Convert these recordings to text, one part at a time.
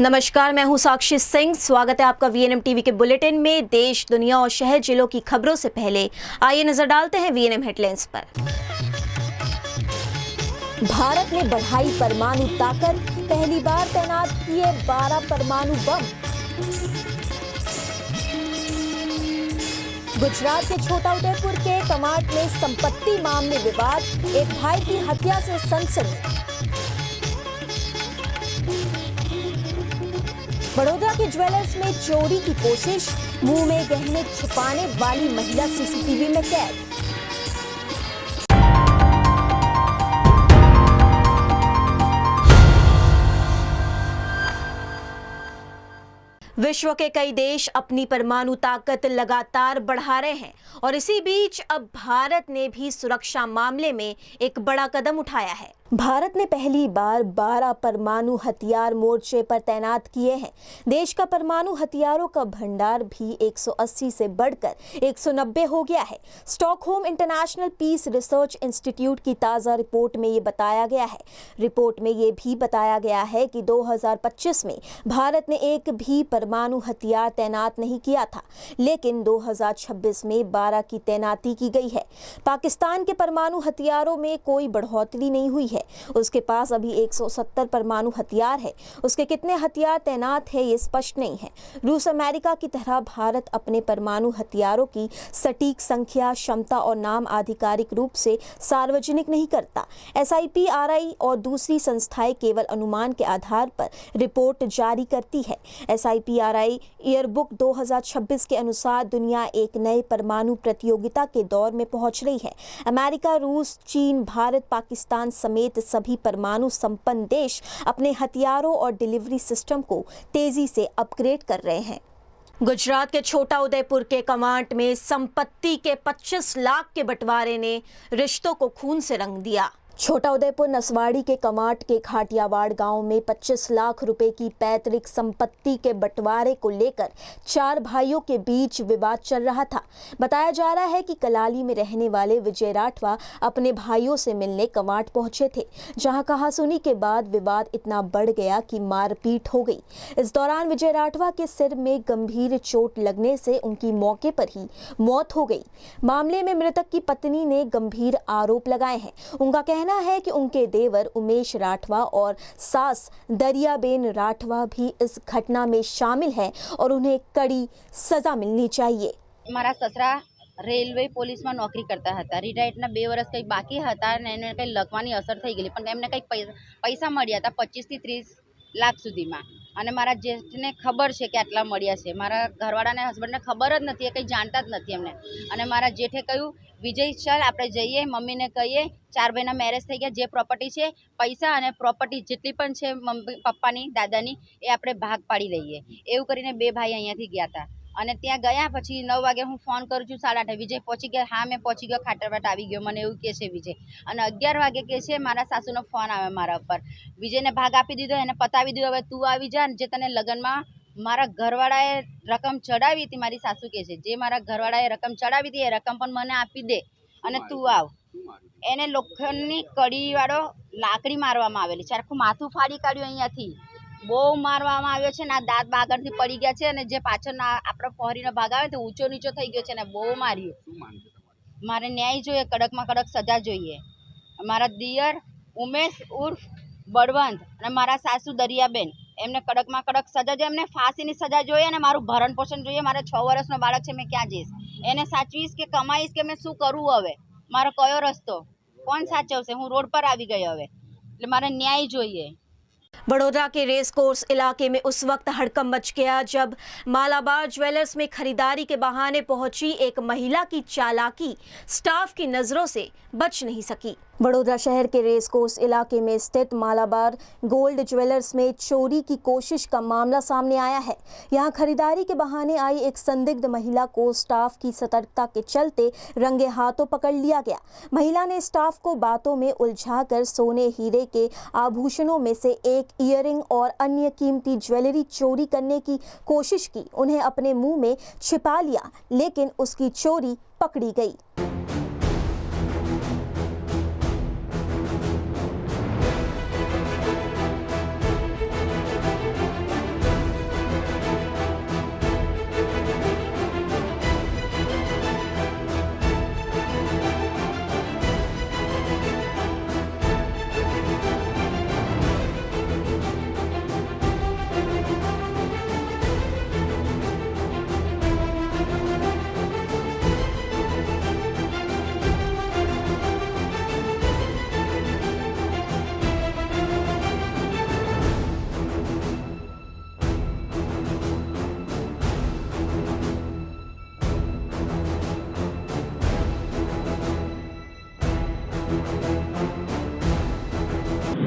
नमस्कार, मैं हूं साक्षी सिंह। स्वागत है आपका वीएनएम टीवी के बुलेटिन में। देश, दुनिया और शहर जिलों की खबरों से पहले आइए नजर डालते हैं वीएनएम हेडलाइंस पर। भारत ने बढ़ाई परमाणु ताकत, पहली बार तैनात किए 12 परमाणु बम। गुजरात के छोटा उदेपुर के कमाट में संपत्ति मामले विवाद, एक भाई की हत्या से सनसनी। बड़ौदा के ज्वेलर्स में चोरी की कोशिश, मुंह में गहने छुपाने वाली महिला सीसीटीवी में कैद। विश्व के कई देश अपनी परमाणु ताकत लगातार बढ़ा रहे हैं और इसी बीच अब भारत ने भी सुरक्षा मामले में एक बड़ा कदम उठाया है। भारत ने पहली बार 12 परमाणु हथियार मोर्चे पर तैनात किए हैं। देश का परमाणु हथियारों का भंडार भी 180 से बढ़कर 190 हो गया है। Stockholm International Peace Research Institute की ताज़ा रिपोर्ट में ये बताया गया है। रिपोर्ट में ये भी बताया गया है कि 2025 में भारत ने एक भी परमाणु हथियार तैनात नहीं किया था, लेकिन 2026 में 12 की तैनाती की गई है। पाकिस्तान के परमाणु हथियारों में कोई बढ़ोतरी नहीं हुई है। उसके पास अभी 170 परमाणु हथियार है। उसके कितने हथियार तैनात है ये स्पष्ट नहीं है। रूस अमेरिका की तरह भारत अपने परमाणु हथियारों की सटीक संख्या, क्षमता और नाम आधिकारिक रूप से सार्वजनिक नहीं करता। SIPRI और दूसरी संस्थाएं केवल अनुमान के आधार पर रिपोर्ट जारी करती है। SIPRI ईयरबुक 2026 के अनुसार दुनिया एक नए परमाणु प्रतियोगिता के दौर में पहुंच रही है। अमेरिका, रूस, चीन, भारत, पाकिस्तान समेत सभी परमाणु संपन्न देश अपने हथियारों और डिलीवरी सिस्टम को तेजी से अपग्रेड कर रहे हैं। गुजरात के छोटा उदेपुर के कमाट में संपत्ति के 25 लाख के बंटवारे ने रिश्तों को खून से रंग दिया। छोटा उदेपुर नसवाड़ी के कमाट के खाटियावाड़ गांव में 25 लाख रुपए की पैतृक संपत्ति के बंटवारे को लेकर 4 भाइयों के बीच विवाद चल रहा था। बताया जा रहा है कि कलाली में रहने वाले विजय राठवा अपने भाइयों से मिलने कमाट पहुंचे थे, जहां कहासुनी के बाद विवाद इतना बढ़ गया कि मारपीट हो गई। इस दौरान विजय राठवा के सिर में गंभीर चोट लगने से उनकी मौके पर ही मौत हो गई। मामले में मृतक की पत्नी ने गंभीर आरोप लगाए हैं। उनका कहना है कि उनके देवर उमेश राठवा और सास दरियाबेन राठवा भी इस घटना में शामिल हैं और उन्हें कड़ी सजा मिलनी चाहिए। મારા સસરા રેલવે પોલીસમાં નોકરી કરતા હતા। રિટાયર્ડના 2 વર્ષ કંઈ બાકી હતા અને એને કંઈ લખવાની અસર થઈ ગયેલી, પણ એમને કંઈક પૈસા મળ્યા હતા 25 થી 30 લાખ સુધીમાં। અને મારા જેઠને ખબર છે કે આટલા મળ્યા છે। મારા ઘરવાળાને હસબન્ડને ખબર જ નથી, એ કંઈ જાણતા જ નથી એમને। અને મારા જેઠે કહ્યું, વિજય ચાલ આપણે જઈએ, મમ્મીને કહીએ 4 ભાઈના મેરેજ થઈ ગયા, જે પ્રોપર્ટી છે પૈસા અને પ્રોપર્ટી જેટલી પણ છે મમ્મી પપ્પાની દાદાની એ આપણે ભાગ પાડી દઈએ। એવું કરીને 2 ભાઈ અહીંયાથી ગયા હતા। અને ત્યાં ગયા પછી 9 વાગે હું ફોન કરું છું, 8:30 વિજય પહોંચી ગયા? હા મેં પહોંચી ગયો, ખાટરવાટ આવી ગયો, મને એવું કહે છે વિજય। અને 11 વાગે કહે છે મારા સાસુનો ફોન આવે મારા ઉપર, વિજયને ભાગ આપી દીધો, એને પતાવી દીધો, હવે તું આવી જા, જે તને લગ્નમાં મારા ઘરવાળાએ રકમ ચડાવી હતી, મારી સાસુ કહે છે જે મારા ઘરવાળાએ રકમ ચડાવી હતી એ રકમ પણ મને આપી દે અને તું આવ। એને લોખંડની કડીવાળો લાકડી મારવામાં આવેલી છે, આખું માથું ફાડી કાઢ્યું અહીંયાથી, બહુ મારવામાં આવ્યો છે ને આ દાંત બાગળથી પડી ગયા છે અને જે પાછળના આપણો પહોરીનો ભાગ આવે તો ઊંચો નીચો થઈ ગયો છે ને બહુ માર્યું। મારે ન્યાય જોઈએ, કડકમાં કડક સજા જોઈએ। મારા દિયર ઉમેશ ઉર્ફ બળવંત અને મારા સાસુ દરિયાબેન, એમને કડકમાં કડક સજા જોઈએ, એમને ફાંસીની સજા જોઈએ અને મારું ભરણ પોષણ જોઈએ। મારા 6 વર્ષનો બાળક છે, મેં ક્યાં જઈશ? એને સાચવીશ કે કમાઈશ કે મેં શું કરવું? હવે મારો કયો રસ્તો કોણ સાચવશે? હું રોડ પર આવી ગઈ હવે, એટલે મારે ન્યાય જોઈએ। बड़ौदा के रेस कोर्स इलाके में उस वक्त हड़कंप मच गया जब मालाबार ज्वेलर्स में खरीदारी के बहाने पहुंची एक महिला की चालाकी स्टाफ की नजरों से बच नहीं सकी। बड़ौदा शहर के रेस कोर्स इलाके में स्थित मालाबार गोल्ड ज्वेलर्स में चोरी की कोशिश का मामला सामने आया है। यहां खरीदारी के बहाने आई एक संदिग्ध महिला को स्टाफ की सतर्कता के चलते रंगे हाथों पकड़ लिया गया। महिला ने स्टाफ को बातों में उलझाकर सोने हीरे के आभूषणों में से एक ईयरिंग और अन्य कीमती ज्वेलरी चोरी करने की कोशिश की। उन्हें अपने मुंह में छिपा लिया, लेकिन उसकी चोरी पकड़ी गई।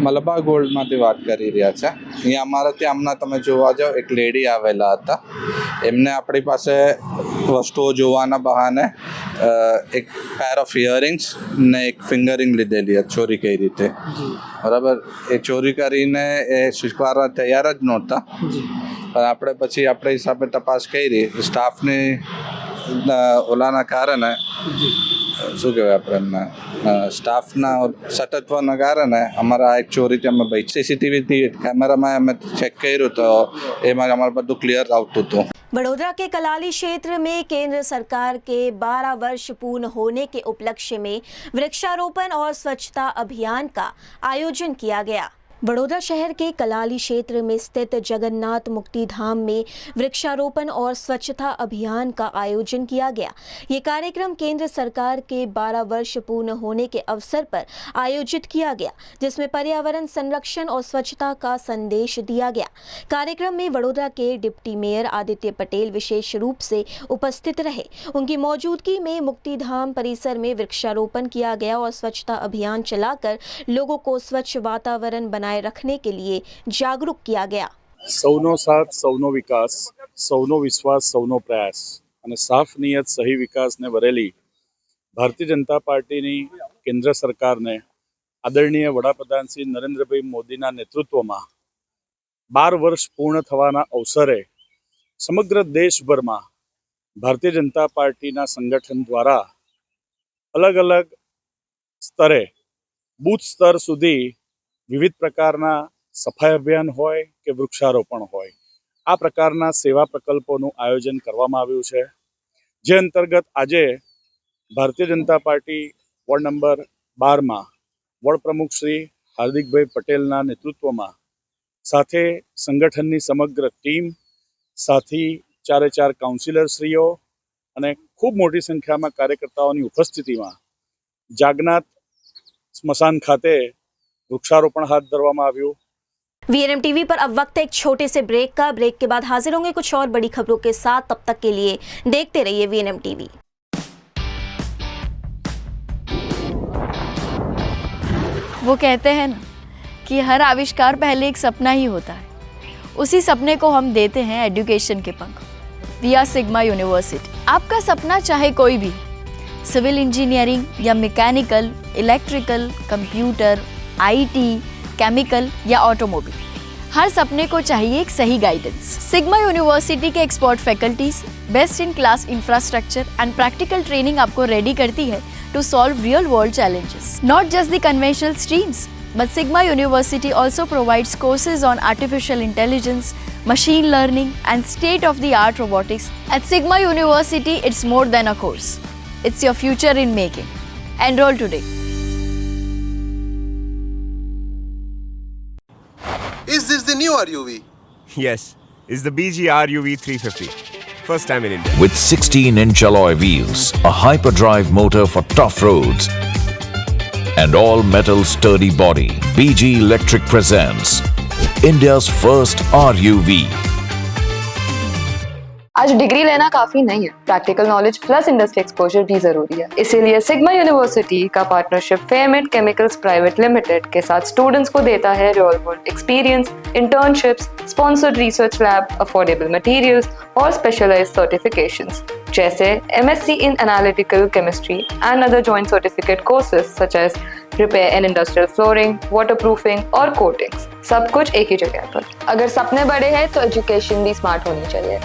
મલબા ગોલ્ડમાંથી વાત કરી રહ્યા છે. અહીંયા અમારા ત્યાં હમણાં તમે જોવા જાઓ એક લેડી આવેલા હતા. એમને આપણી પાસે વસ્તુઓ જોવાના બહાને એક પેર ઓફ ઇયરિંગ્સ ને એક ફિંગરિંગ લીધેલી હતી ચોરી કઈ રીતે. બરાબર, એ ચોરી કરીને એ સ્વીકારવા તૈયાર જ નહોતા. પણ આપણે પછી આપણે હિસાબે તપાસ કરી સ્ટાફની ઓલાના કારણે શું કહેવાય આપણે એમને સ્ટાફના સતત્વના કારણે અમારા એક ચોરીથી અમે ભાઈ સીસીટીવી કેમેરામાં અમે ચેક કર્યું તો એમાં અમારું બધું ક્લિયર આવતું હતું. बड़ोदरा के कलाली क्षेत्र में केंद्र सरकार के 12 वर्ष पूर्ण होने के उपलक्ष्य में वृक्षारोपण और स्वच्छता अभियान का आयोजन किया गया. बड़ोदरा शहर के कलाली क्षेत्र में स्थित जगन्नाथ मुक्ति धाम में वृक्षारोपण और स्वच्छता अभियान का आयोजन किया गया. ये कार्यक्रम केंद्र सरकार के 12 वर्ष पूर्ण होने के अवसर पर आयोजित किया गया, जिसमें पर्यावरण संरक्षण और स्वच्छता का संदेश दिया गया. कार्यक्रम में बड़ोदरा के डिप्टी मेयर आदित्य पटेल विशेष रूप से उपस्थित रहे. उनकी मौजूदगी में मुक्ति धाम परिसर में वृक्षारोपण किया गया और स्वच्छता अभियान चलाकर लोगों को स्वच्छ वातावरण बनाए रखने के लिए जागरूक किया गया. સૌનો સાથ સૌનો વિકાસ, સૌનો વિશ્વાસ સૌનો પ્રયાસ અને સાફ નિયત સહી વિકાસને વરેલી ભારતીય જનતા પાર્ટીની કેન્દ્ર સરકારને આદરણીય વડાપ્રધાન શ્રી નરેન્દ્રભાઈ મોદીના નેતૃત્વમાં 12 વર્ષ પૂર્ણ થવાના અવસરે સમગ્ર દેશભરમાં ભારતીય જનતા પાર્ટીના સંગઠન દ્વારા અલગ અલગ સ્તરે બૂથ સ્તર સુધી વિવિધ પ્રકારના સફાઈ અભિયાન હોય કે વૃક્ષારોપણ હોય આ પ્રકારના સેવા પ્રકલ્પોનું આયોજન કરવામાં આવ્યું છે. જે અંતર્ગત આજે Bharatiya Janata party ward number 12માં ward પ્રમુખ શ્રી હાર્દિકભાઈ પટેલના નેતૃત્વમાં સાથે સંગઠનની સમગ્ર ટીમ સાથી 4 કાઉન્સિલરશ્રીઓ અને ખૂબ મોટી સંખ્યામાં કાર્યકર્તાઓની ઉપસ્થિતિમાં જાગનાથ સ્મશાન ખાતે वृक्षारोपण हाथ धरवामां आव्युं. वीएनएम टीवी पर अब वक्त है एक छोटे से ब्रेक का. ब्रेक के बाद हाजिर होंगे कुछ और बड़ी खबरों के साथ. तब तक के लिए देखते रहिए वीएनएम टीवी. वो कहते हैं ना कि हर आविष्कार पहले एक सपना ही होता है. उसी सपने को हम देते हैं एजुकेशन के पंख. We are Sigma University. आपका सपना चाहे कोई भी, सिविल इंजीनियरिंग या mechanical, electrical, computer, IT, chemical या ऑटोमोबाइल, हर सपने को चाहिए एक सही गाइडेंस. सिग्मा यूनिवर्सिटी के expert faculties, best in class infrastructure and practical training आपको रेडी करती है to solve real world challenges. Not just the conventional streams, but Sigma University also provides courses on artificial intelligence, machine learning and state-of-the-art robotics. At Sigma University, it's more than a course. It's your future in making. Enroll today. Is this the new RUV? Yes, it's the BG RUV 350. First time in India. With 16-inch alloy wheels, a hyperdrive motor for tough roads, and all-metal sturdy body, BG Electric presents India's first RUV. आज degree लेना काफी नहीं है, practical knowledge plus industry exposure भी जरूरी है. इसीलिए sigma university का पार्टनरशिप फेयरमेट केमिकल्स प्राइवेट लिमिटेड के साथ स्टूडेंट्स को देता है real world experience, internships, sponsored research lab, affordable materials और स्पेशलाइज्ड सर्टिफिकेशंस जैसे MSc in Analytical Chemistry and other joint certificate courses such as Repair and Industrial Flooring, Waterproofing और Coatings. सब कुछ एक ही जगह पर. अगर सपने बड़े हैं तो एजुकेशन भी स्मार्ट होनी चाहिए.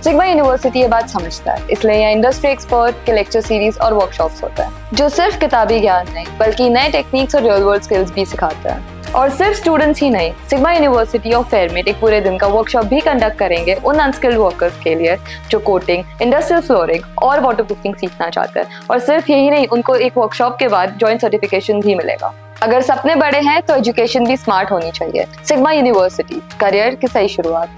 सिग्मा यूनिवर्सिटी ये बात समझता है, इसलिए यहाँ इंडस्ट्री एक्सपर्ट के लेक्चर सीरीज और वर्कशॉप्स होता है जो सिर्फ किताबी ज्ञान नहीं बल्कि नए टेक्निक्स और रियल वर्ल्ड स्किल्स भी सिखाता है. और सिर्फ स्टूडेंट्स ही नहीं, सिग्मा यूनिवर्सिटी और फेयरमेट एक पूरे दिन का वर्कशॉप भी कंडक्ट करेंगे उन अनस्किल्ड वर्कर्स के लिए जो कोटिंग, इंडस्ट्रियल फ्लोरिंग और वाटरप्रूफिंग सीखना चाहते हैं. और सिर्फ यही नहीं, उनको एक वर्कशॉप के बाद जॉइंट सर्टिफिकेशन भी मिलेगा. अगर सपने बड़े हैं तो एजुकेशन भी स्मार्ट होनी चाहिए. सिग्मा यूनिवर्सिटी, करियर की सही शुरुआत.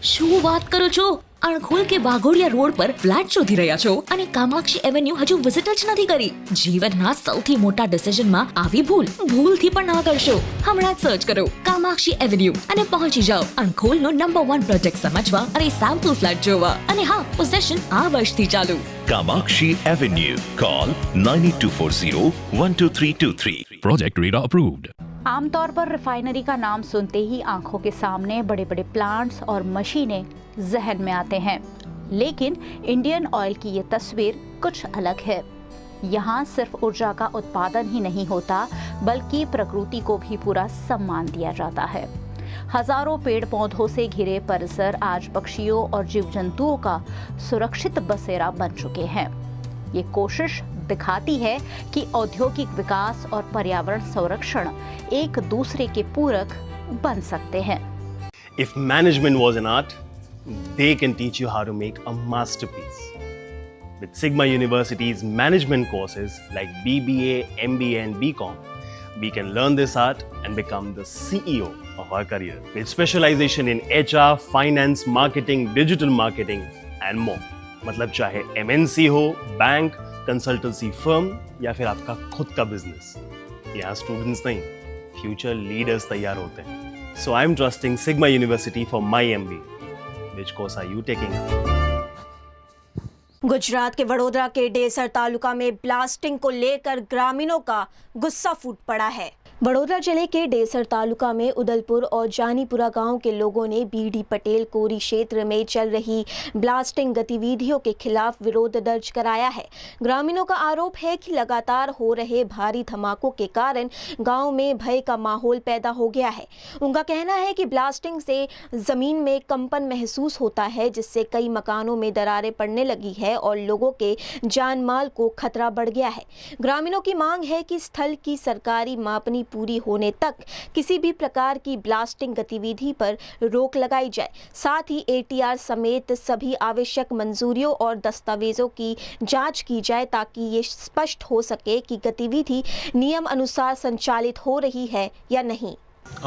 શું વાત કરો છો? અણખોલ કે વાઘોડિયા રોડ પર ફ્લેટ શોધી રહ્યા છો અને કામાક્ષી એવન્યુ હજુ વિઝિટ જ નથી કરી? જીવનના સૌથી મોટા ડિસિઝનમાં આવી ભૂલથી પણ ના કરશો. હમણાં જ સર્ચ કરો કામાક્ષી એવન્યુ અને પહોંચી જાઓ અણખોલનો નંબર 1 પ્રોજેક્ટ સમજવા અને સેમ્પલ ફ્લેટ જોવા. અને હા, પોઝેશન આ વર્ષથી ચાલુ. Kamakshi Avenue. Call 9824012323. Project Radar approved. आमतौर पर रिफाइनरी का नाम सुनते ही आंखों के सामने बड़े बड़े प्लांट्स और मशीनें जहन में आते हैं, लेकिन इंडियन ऑयल की ये तस्वीर कुछ अलग है. यहाँ सिर्फ ऊर्जा का उत्पादन ही नहीं होता, बल्कि प्रकृति को भी पूरा सम्मान दिया जाता है. हजारों पेड़ पौधों से घिरे परिसर आज पक्षियों और जीव जंतुओं का सुरक्षित बसेरा बन चुके हैं. ये कोशिश दिखाती है कि औद्योगिक विकास और पर्यावरण संरक्षण एक दूसरे के पूरक बन सकते हैं. If management was an art, they can teach you how to make a masterpiece. With Sigma University's management courses like BBA, MBA and BCom, we can learn this art and become the CEO of our career. With specialization in HR, finance, marketing, digital marketing and more. मतलब चाहे MNC हो, bank, consultancy firm या फिर आपका खुद का business, यहाँ students नहीं, फ्यूचर लीडर्स तैयार होते हैं. So I'm trusting Sigma University for my MBA. Which course are you taking up? Gujarat के वडोदरा के डेसर तालुका में ब्लास्टिंग को लेकर ग्रामीणों का गुस्सा फूट पड़ा है. वडोदरा जिले के डेसर तालुका में उदलपुर और जानीपुरा गांव के लोगों ने बीडी पटेल कोरी क्षेत्र में चल रही ब्लास्टिंग गतिविधियों के खिलाफ विरोध दर्ज कराया है. ग्रामीणों का आरोप है कि लगातार हो रहे भारी धमाकों के कारण गांव में भय का माहौल पैदा हो गया है. उनका कहना है कि ब्लास्टिंग से जमीन में कंपन महसूस होता है, जिससे कई मकानों में दरारें पड़ने लगी है और लोगों के जान माल को खतरा बढ़ गया है. ग्रामीणों की मांग है कि स्थल की सरकारी मापनी पूरी होने तक किसी भी प्रकार की ब्लास्टिंग गतिविधि पर रोक लगाई जाए. साथ ही ATR समेत सभी आवश्यक मंजूरियों और दस्तावेजों की जांच की जाए ताकि ये स्पष्ट हो सके कि गतिविधि नियम अनुसार संचालित हो रही है या नहीं.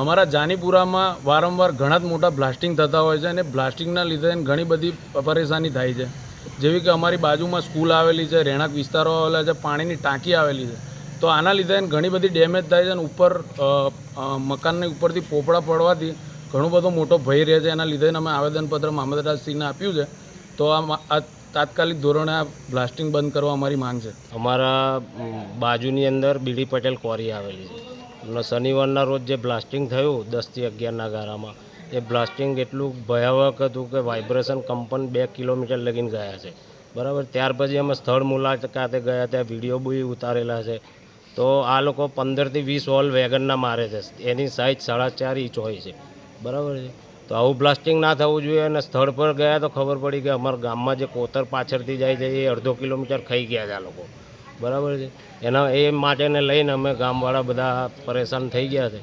અમારા જાનીપુરામાં વારંવાર ઘણા જ મોટા બ્લાસ્ટિંગ થતા હોય છે અને બ્લાસ્ટિંગના લીધે ઘણી બધી પરેશાની થાય છે. જેવી કે અમારી બાજુમાં સ્કૂલ આવેલી છે, રહેણાંક વિસ્તારો આવેલા છે, પાણીની ટાંકી આવેલી છે. તો આના લીધે ઘણી બધી ડેમેજ થાય છે અને ઉપર મકાનની ઉપરથી પોપડા પડવાથી ઘણો બધો મોટો ભય રહે છે. એના લીધે અમે આવેદનપત્ર મામલતદારશ્રીને આપ્યું છે. તો આ તાત્કાલિક ધોરણે આ બ્લાસ્ટિંગ બંધ કરવા અમારી માંગ છે. અમારા બાજુની અંદર બીડી પટેલ ક્વોરી આવેલી છે અને શનિવારના રોજ જે બ્લાસ્ટિંગ થયું 10 થી 11ના ગારામાં, એ બ્લાસ્ટિંગ એટલું ભયાવહ હતું કે વાઇબ્રેશન કંપન 2 કિલોમીટર લગીને ગયા છે. બરાબર. ત્યાર પછી અમે સ્થળ મુલાકાતે ગયા, ત્યાં વિડીયો બી ઉતારેલા છે. તો આ લોકો 15 થી 20 હોલ વેગનના મારે છે. એની સાઇઝ 4.5 ઇંચ હોય છે. બરાબર છે. તો આવું બ્લાસ્ટિંગ ના થવું જોઈએ. અને સ્થળ પર ગયા તો ખબર પડી કે અમારા ગામમાં જે કોતર પાછળથી જાય છે એ અડધો કિલોમીટર ખાઈ ગયા છે આ લોકો. બરાબર છે. એના એ માટેને લઈને અમે ગામવાળા બધા પરેશાન થઈ ગયા છે.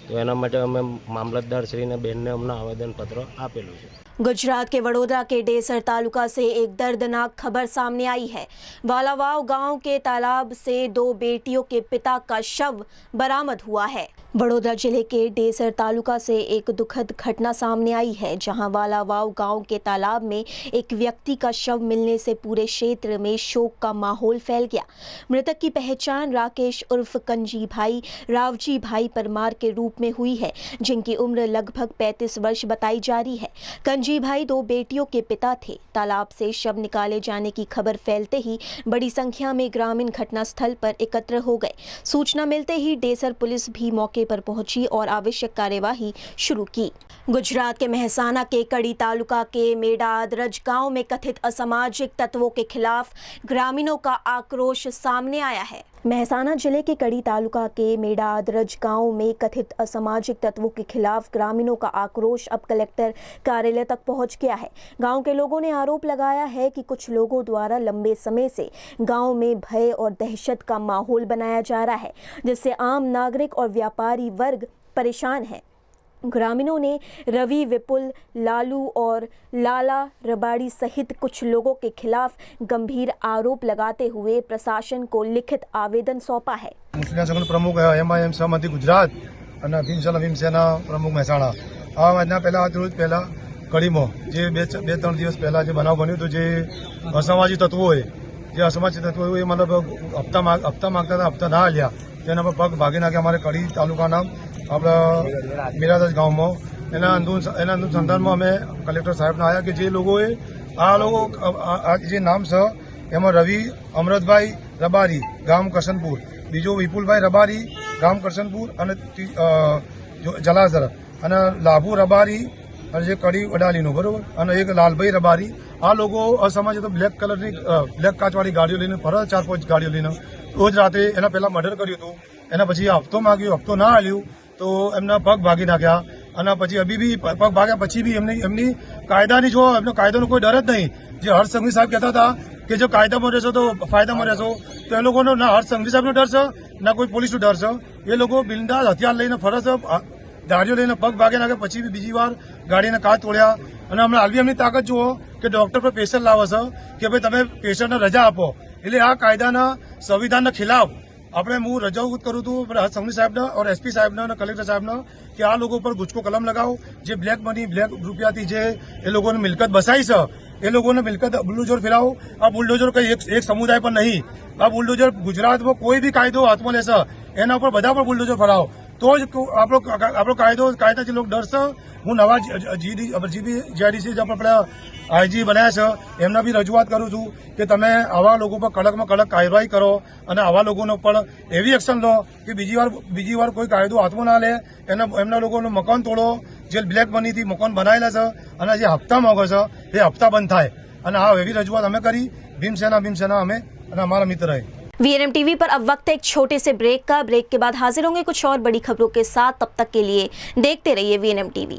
તો એના માટે અમે મામલતદારશ્રીને બેનને અમને આવેદનપત્ર આપેલું છે. गुजरात के वडोदरा के डेसर तालुका से एक दर्दनाक खबर सामने आई है. वालावाव गांव के तालाब से 2 बेटियों के पिता का शव बरामद हुआ है. वडोदरा जिले के डेसर तालुका से एक दुखद घटना सामने आई है, जहां वालावाव गांव के तालाब में एक व्यक्ति का शव मिलने से पूरे क्षेत्र में शोक का माहौल फैल गया. मृतक की पहचान राकेश उर्फ कंजी भाई रावजी भाई परमार के रूप में हुई है, जिनकी उम्र लगभग 35 वर्ष बताई जा रही है. कंजी भाई 2 बेटियों के पिता थे. तालाब से शव निकाले जाने की खबर फैलते ही बड़ी संख्या में ग्रामीण घटनास्थल पर एकत्र हो गए. सूचना मिलते ही डेसर पुलिस भी मौके पर पहुंची और आवश्यक कार्यवाही शुरू की. गुजरात के मेहसाना के कड़ी तालुका के मेडादरज गांव में कथित असामाजिक तत्वों के खिलाफ ग्रामीणों का आक्रोश सामने आया है. मेहसाना जिले के कड़ी तालुका के मेडादरज गांव में कथित असामाजिक तत्वों के खिलाफ ग्रामीणों का आक्रोश अब कलेक्टर कार्यालय तक पहुंच गया है. गांव के लोगों ने आरोप लगाया है कि कुछ लोगों द्वारा लंबे समय से गांव में भय और दहशत का माहौल बनाया जा रहा है, जिससे आम नागरिक और व्यापारी वर्ग परेशान है. ग्रामीणों ने रवि विपुल, लालू और लाला रबाड़ी सहित कुछ लोगों के खिलाफ गंभीर आरोप लगाते हुए प्रशासन को लिखित आवेदन सौंपा है. मुस्लिम संगठन प्रमुख MIM सहमति गुजरात અને ભીમસેના પ્રમુખ મહેસાણા આ આજના પહેલા રોજ પહેલા કડીમાં જે બે ત્રણ દિવસ પહેલા જે બનાવ બન્યો હતો, જે અસામાજિક તત્વોએ એ મતલબ હપ્તા માંગતા હતા, હપ્તા ના આલ્યા તેના પર પગ ભાગી નાખ્યા અમારે કડી તાલુકાના આપણા મિરાદજ ગામમાં. એના અનુસંધાનમાં અમે કલેક્ટર સાહેબને આવ્યા કે જે લોકોએ આ જે નામ છે એમાં રવિ અમરતભાઈ રબારી ગામ કરશનપુર, બીજો વિપુલભાઈ રબારી ગામ કરશનપુર અને જલાસર, અને લાભુ રબારી અને જે કડી વડાલીનો બરોબર, અને એક લાલભાઈ રબારી. આ લોકો અસામાજિક બ્લેક કલરની બ્લેક કાચવાળી ગાડીઓ લઈને ફરે, 4-5 ગાડીઓ લઈને રોજ રાતે એના પહેલા મર્ડર કર્યું હતું. એના પછી હપ્તો માંગ્યો, હપ્તો ના આલ્યું તો એમના પગ ભાગી નાખ્યા. અને પછી અભી બી પગ ભાગ્યા પછી બી એમની કાયદાની જો એમનો કાયદાનો કોઈ ડર જ નહીં. જે હર્ષ સંઘવી સાહેબ કહેતા હતા કે જો કાયદામાં રહેશો તો ફાયદામાં રહેશો, તો એ લોકોનો ના હર્ષ સંઘવી સાહેબનો ડર છે ના કોઈ પોલીસનો ડર છે. એ લોકો બિંદાસ હથિયાર લઈને ફરે છે, ગાડીઓ લઈને પગ ભાગે નાખે, પછી બી બીજી વાર ગાડીના કાચ તોડ્યા. અને હમણાં હાલ બી એમની તાકાત જુઓ કે ડોક્ટર પર પેશન્ટ લાવે છે કે ભાઈ તમે પેશન્ટને રજા આપો. એટલે આ કાયદાના સંવિધાનના ખિલાફ આપણે હું રજૂઆત કરું છું સંઘવી સાહેબને और એસપી સાહેબને અને કલેક્ટર સાહેબને કે આ લોકો પર ગુજકો કલમ લગાવો. જે બ્લેક મની બ્લેક રૂપિયાથી જે એ લોકોને મિલકત બસાઈ છે એ લોકોને મિલકત બુલડોઝર ફેરાવો. આ બુલડોઝર કઈ એક સમુદાય પર નહીં, આ બુલડોઝર ગુજરાતમાં કોઈ બી કાયદો હાથમાં લેશે એના ઉપર બધા પર બુલડોઝર ફરાવો તો જ આપણો કાયદાથી લોકો ડરશે. હું નવા જીડીસી આપણે આઈજી બનાવ્યા છે એમના બી રજૂઆત કરું છું કે તમે આવા લોકો પર કડકમાં કડક કાર્યવાહી કરો અને આવા લોકોનો પણ એવી એક્શન લો કે બીજી વાર કોઈ કાયદો હાથમાં ના લે. એમના લોકોનું મકાન તોડો, જે બ્લેક મનીથી મકાન બનાવેલા છે અને જે હપ્તા માંગે છે એ હપ્તા બંધ થાય. અને આ એવી રજૂઆત અમે કરી ભીમસેના અમે અને અમારા મિત્ર है. वीएनएम टीवी पर अब वक्त है एक छोटे से ब्रेक का. ब्रेक के बाद हाजिर होंगे कुछ और बड़ी खबरों के साथ. तब तक के लिए देखते रहिए वीएनएम टीवी.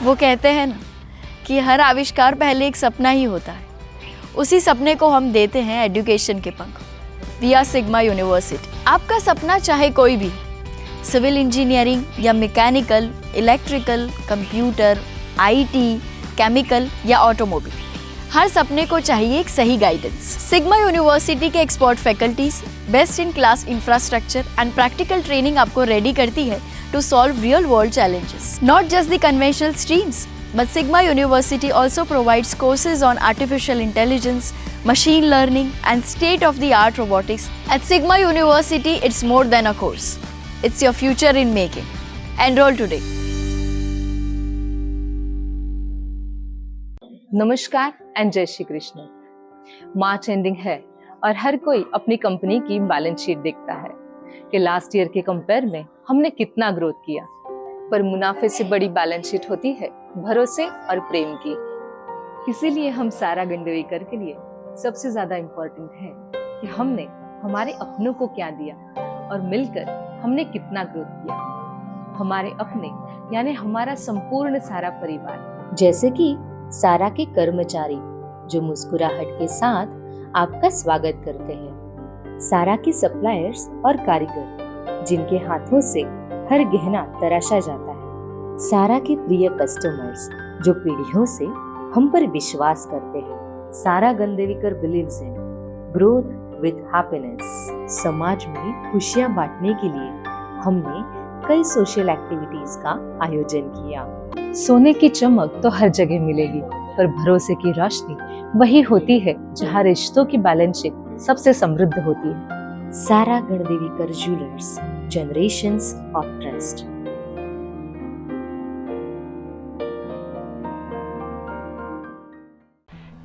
वो कहते हैं ना कि हर आविष्कार पहले एक सपना ही होता है, उसी सपने को हम देते हैं एजुकेशन के पंख. We are Sigma University. आपका सपना चाहे कोई भी, सिविल इंजीनियरिंग या mechanical, electrical, computer, IT, chemical या ऑटोमोबाइल, हर सपने को चाहिए एक सही गाइडेंस. सिग्मा यूनिवर्सिटी के expert faculties, best in class infrastructure and practical training आपको रेडी करती है to solve real world challenges. Not just the conventional streams, but Sigma University also provides courses on artificial intelligence, machine learning and state-of-the-art robotics. At Sigma University, it's more than a course. It's your future in making. Enroll today. नमस्कार and जय Shri Krishna. March ending है और हर कोई अपनी company की balance sheet देखता है कि लास्ट ईयर के कंपेयर में हमने कितना ग्रोथ किया. पर मुनाफे से बड़ी बैलेंस शीट होती है भरोसे और प्रेम की. इसीलिए हम सारा गंडवेकर के लिए सबसे ज्यादा इम्पोर्टेंट है कि हमने हमारे अपनों को क्या दिया और मिलकर हमने कितना ग्रोथ किया. हमारे अपने यानी हमारा संपूर्ण सारा परिवार, जैसे कि सारा के कर्मचारी जो मुस्कुराहट के साथ आपका स्वागत करते हैं, सारा के सप्लायर्स और कारीगर जिनके हाथों से हर गहना तराशा जाता है, सारा के प्रिय कस्टमर्स जो पीढ़ियों से हम पर विश्वास करते हैं. Sara Gandevikar believes in growth with happiness. समाज में खुशियां बांटने के लिए हमने कई सोशल एक्टिविटीज का आयोजन किया. सोने की चमक तो हर जगह मिलेगी, पर भरोसे की रोशनी वही होती है जहाँ रिश्तों की बैलेंस शीट सबसे समृद्ध होती है. सारा गणदेवीकर ज्वेलर्स, generations of trust.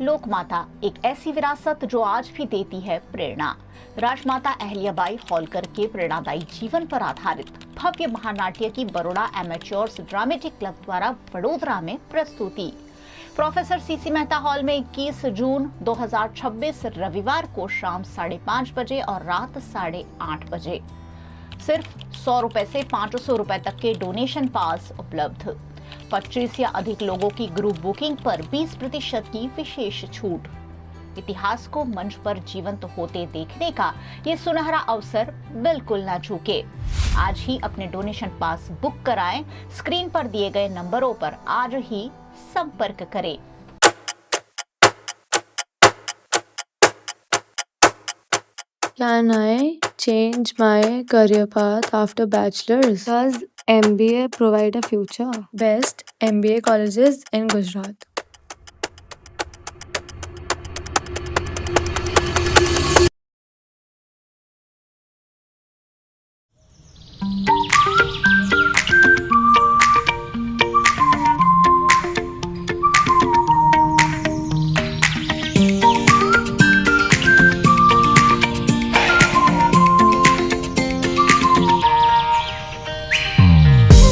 लोकमाता एक ऐसी विरासत जो आज भी देती है प्रेरणा. राजमाता अहल्याबाई होलकर के प्रेरणादायी जीवन पर आधारित भव्य महानाट्य की बड़ौदा एमेच्योर्स ड्रामेटिक क्लब द्वारा वडोदरा में प्रस्तुति. प्रोफेसर सीसी मेहता हॉल में 21 जून 2026 रविवार को शाम 5:30 बजे और रात 8:30 बजे. सिर्फ 100 रुपए से 500 रुपए तक के डोनेशन पास उपलब्ध. 25 या अधिक लोगों की ग्रुप बुकिंग पर 20% की विशेष छूट. इतिहास को मंच पर जीवंत होते देखने का ये सुनहरा अवसर बिल्कुल ना चूके. आज ही अपने डोनेशन पास बुक कराएं. स्क्रीन पर दिए गए नंबरों पर आज ही संपर्क करें. Can I change my career path after bachelor's? Does MBA provide a future? Best MBA colleges in Gujarat.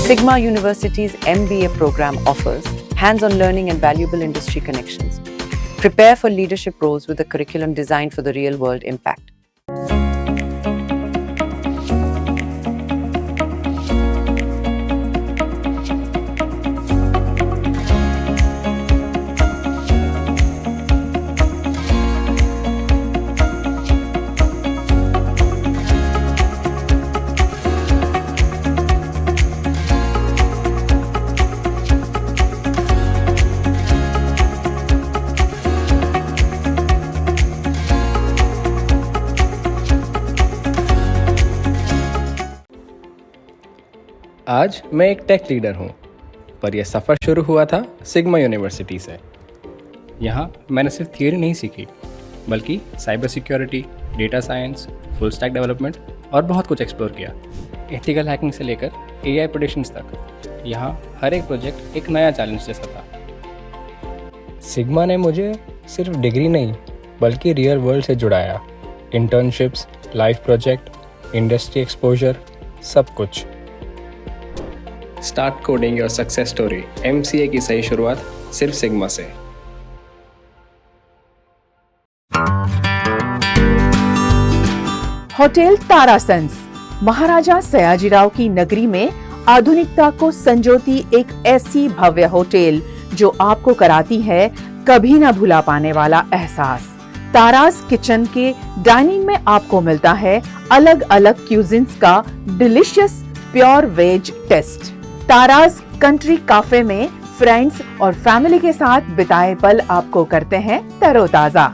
Sigma University's MBA program offers hands-on learning and valuable industry connections. Prepare for leadership roles with a curriculum designed for the real-world impact. आज मैं एक take leader हूँ, पर यह सफ़र शुरू हुआ था sigma university से। यहाँ मैंने सिर्फ थियरी नहीं सीखी, बल्कि cyber security, data science, full stack development और बहुत कुछ एक्सप्लोर किया। एथिकल हैकिंग से लेकर AI प्रेडिक्शंस तक, यहाँ हर एक प्रोजेक्ट एक नया चैलेंज जैसा था। सिग्मा ने मुझे सिर्फ डिग्री नहीं, बल्कि रियल वर्ल्ड से जुड़ाया। Internships, live project, industry exposure, सब कुछ। Start coding your success story. MCA की सही शुरुआत सिर्फ सिग्मा से। होटल तारासंस महाराजा सयाजीराव की नगरी में आधुनिकता को संजोती एक ऐसी भव्य होटल जो आपको कराती है कभी न भुला पाने वाला एहसास। तारास किचन के डाइनिंग में आपको मिलता है अलग अलग क्यूजिन्स का delicious pure veg taste. Taras country cafe में फ्रेंड्स और फैमिली के साथ बिताए पल आपको करते हैं तरोताजा।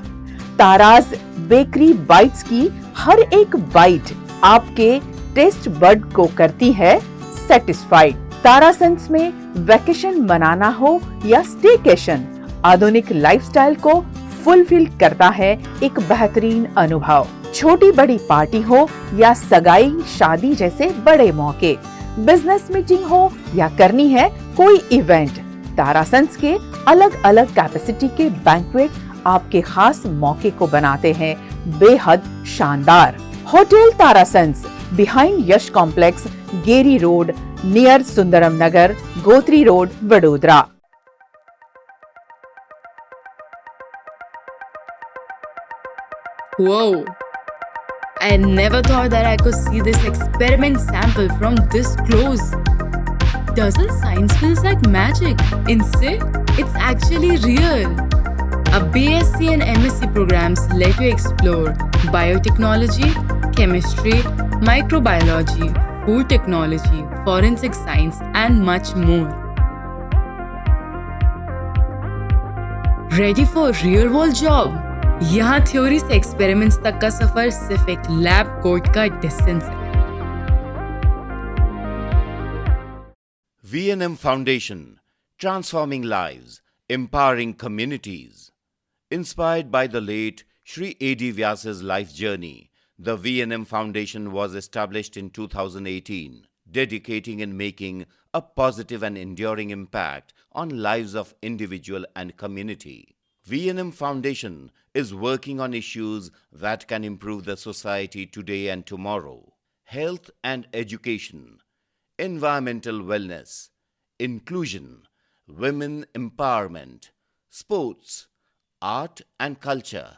तारास बेकरी बाइट्स की हर एक बाइट आपके टेस्ट बड को करती है सेटिस्फाइड। तारासंस में वैकेशन मनाना हो या स्टेकेशन, आधुनिक लाइफस्टाइल को फुलफिल करता है एक बेहतरीन अनुभव। छोटी बड़ी पार्टी हो या सगाई शादी जैसे बड़े मौके, बिजनेस मीटिंग हो या करनी है कोई इवेंट, तारासंस के अलग अलग कैपेसिटी के बैंक्वेट आपके खास मौके को बनाते हैं बेहद शानदार। Hotel Tarasons behind Yash complex, Geri road, near Sundaram Nagar, Gotri road, Vadodara. Whoa! I never thought that I could see this experiment sample from this close. Doesn't science feel like magic? Instead, it's actually real. Our BSc and MSc programs let you explore biotechnology, chemistry, microbiology, food technology, forensic science, and much more. Ready for a real-world job? यहाँ theory से experiments तक का सफर सिर्फ एक lab coat का distance है। VNM Foundation, transforming lives, empowering communities. Inspired by the late Shri A.D. Vyas's life journey, the VNM Foundation was established in 2018, dedicating and making a positive and enduring impact on lives of individual and community. VNM Foundation is working on issues that can improve the society today and tomorrow. Health and education, environmental wellness, inclusion, women empowerment, sports, art and culture.